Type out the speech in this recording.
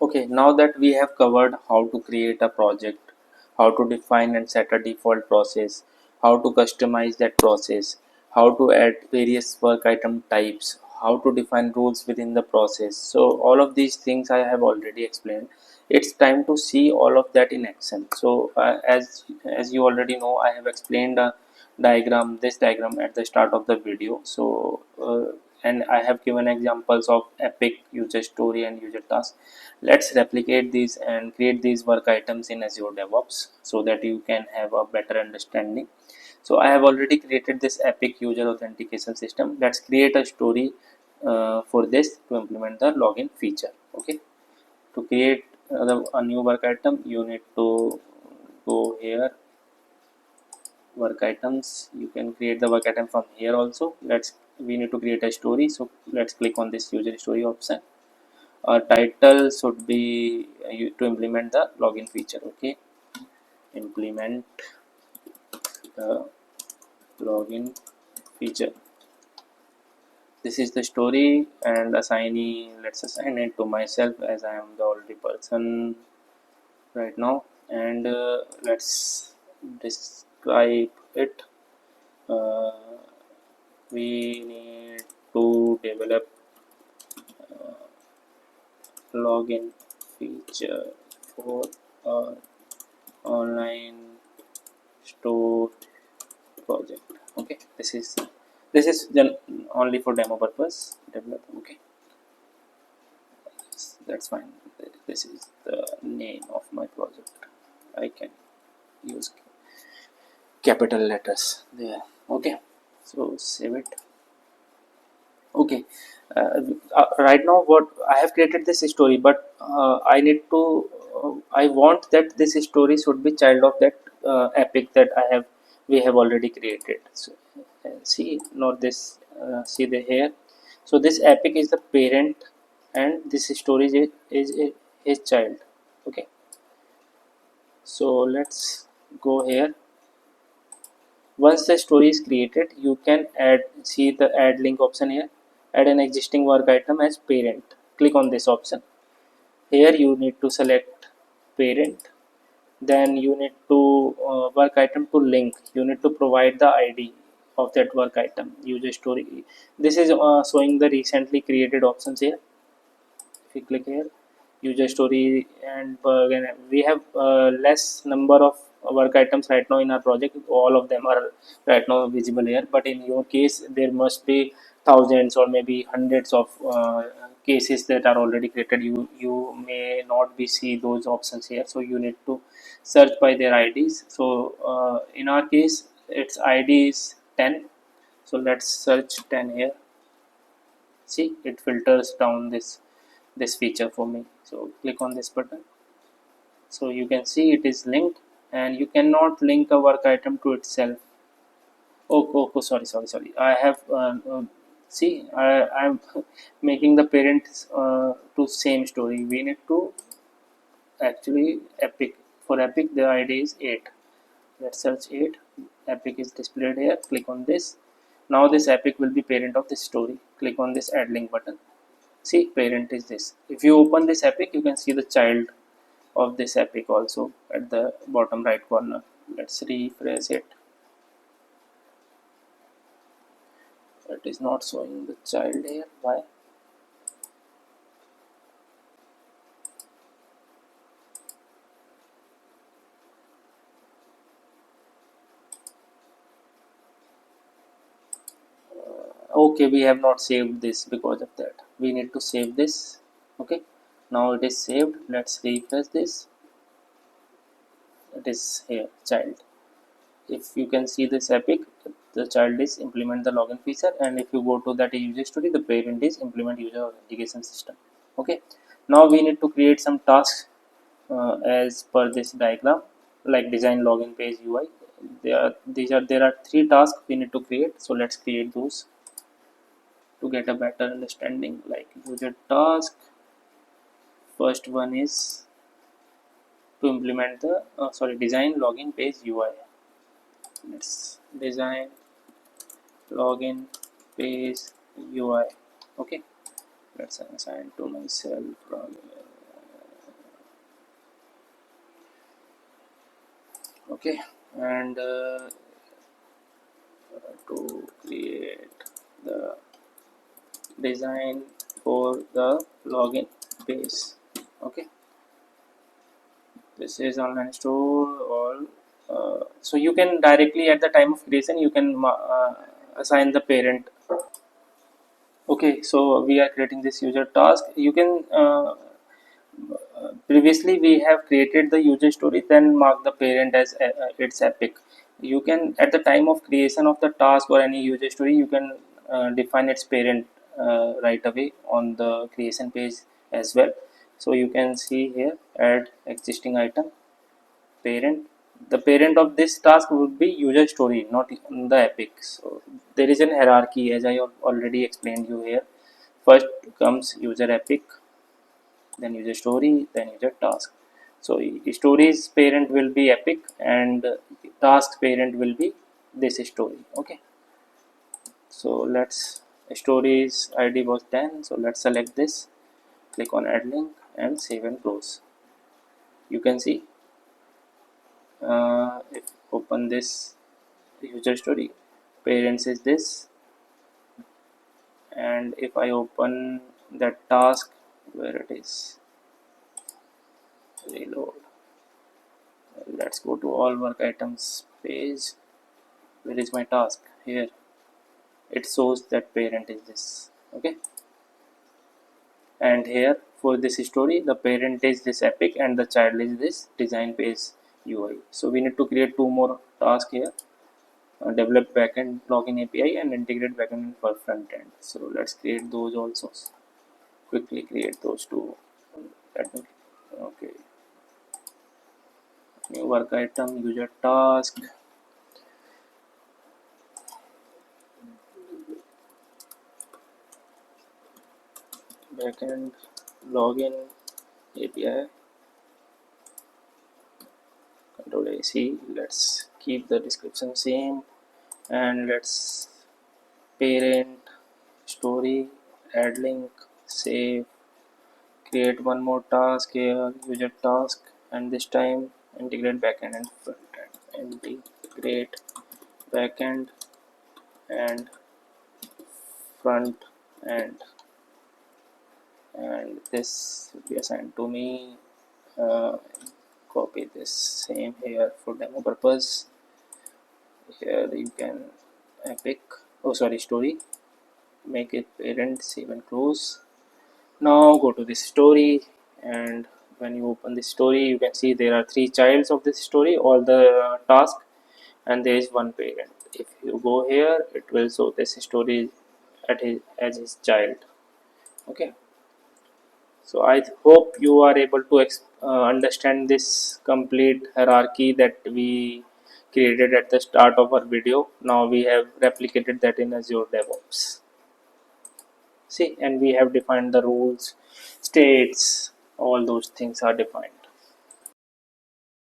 Okay, now that we have covered how to create a project, how to define and set a default process, how to customize that process, how to add various work item types, how to define rules within the process. So all of these things I have already explained. It's time to see all of that in action. So as you already know, I have explained this diagram at the start of the video. So and I have given examples of epic, user story, and user task. Let's replicate these and create these work items in Azure DevOps so that you can have a better understanding. So I have already created this epic user authentication system. Let's create a story for this to implement the login feature. Okay, to create a new work item, you need to go here, work items. You can create the work item from here also. We need to create a story, so let's click on this user story option. Our title should be to implement the login feature. Okay, implement the login feature. This is the story, and assignee, let's assign it to myself as I am the already person right now. And let's describe it. uh, we need to develop login feature for our online store project. Okay, this is only for demo purpose develop. Okay, that's fine. This is the name of my project. I can use capital letters there. Okay, so save it. Okay, uh, right now what I have created this story, but I need to I want that this story should be child of that epic that we have already created. So see, not this, see the here. So this epic is the parent, and this story is his child. Okay, so let's go here. Once the story is created, you can add, see the add link option here. Add an existing work item as parent. Click on this option. Here you need to select parent. Then you need to work item to link. You need to provide the ID of that work item. User story. This is showing the recently created options here. If you click here, user story and bug, and we have less number of work items right now in our project. All of them are right now visible here, but in your case there must be thousands or maybe hundreds of cases that are already created. You may not be see those options here, so you need to search by their IDs. So in our case its ID is 10, so let's search 10 here. See, it filters down this feature for me. So click on this button. So you can see it is linked, and you cannot link a work item to itself. Oh, sorry. I have see, I'm making the parents to same story. We need to actually epic. For epic the ID is 8. Let's search 8. Epic is displayed here. Click on this. Now this epic will be parent of this story. Click on this add link button. See, parent is this. If you open this epic, you can see the child of this epic also at the bottom right corner. Let's refresh it. It is not showing the child here. Why? Okay, we have not saved this because of that. We need to save this. Okay, now it is saved. Let's refresh this. It is here, child. If you can see this epic, the child is implement the login feature, and if you go to that user story, the parent is implement user authentication system. Okay, now we need to create some tasks as per this diagram, like design login page UI. There are 3 tasks we need to create. So let's create those to get a better understanding. Like user task, first one is to implement the design login page UI. Let's design login page UI. Okay, let's assign to myself. Okay, and to create the design for the login page. Okay, this is online store all. So you can directly at the time of creation you can assign the parent. Okay, so we are creating this user task. You can previously we have created the user story, then mark the parent as its epic. You can at the time of creation of the task or any user story you can define its parent right away on the creation page as well. So you can see here, add existing item parent. The parent of this task would be user story, not the epic. So there is an hierarchy as I have already explained you here. First comes user epic, then user story, then user task. So story's parent will be epic and task parent will be this story. Okay, so let's, story's id was 10, so let's select this, click on add link and save and close. You can see if open this user story, parents is this, and if I open that task, where it is, reload, let's go to all work items page. Where is my task? Here it shows that parent is this. Okay, and here for this story the parent is this epic and the child is this design page UI. So we need to create two more tasks here, develop backend login API and integrate backend for front end. So let's create those also. Quickly create those two. Let me, okay, new work item, user task, backend login API, control AC. Let's keep the description same and let's parent story, add link, save, create one more task here, user task, and this time integrate backend and front end. Integrate backend and front end, and this will be assigned to me. Uh, Copy this same here for demo purpose. Here you can epic, oh sorry, story, make it parent, save and close. Now go to this story, and when you open this story you can see there are three childs of this story, all the task, and there is one parent. If you go here it will show this story at his, as his child. Okay, so I hope you are able to understand this complete hierarchy that we created at the start of our video. Now we have replicated that in Azure DevOps. See, and we have defined the rules, states, all those things are defined.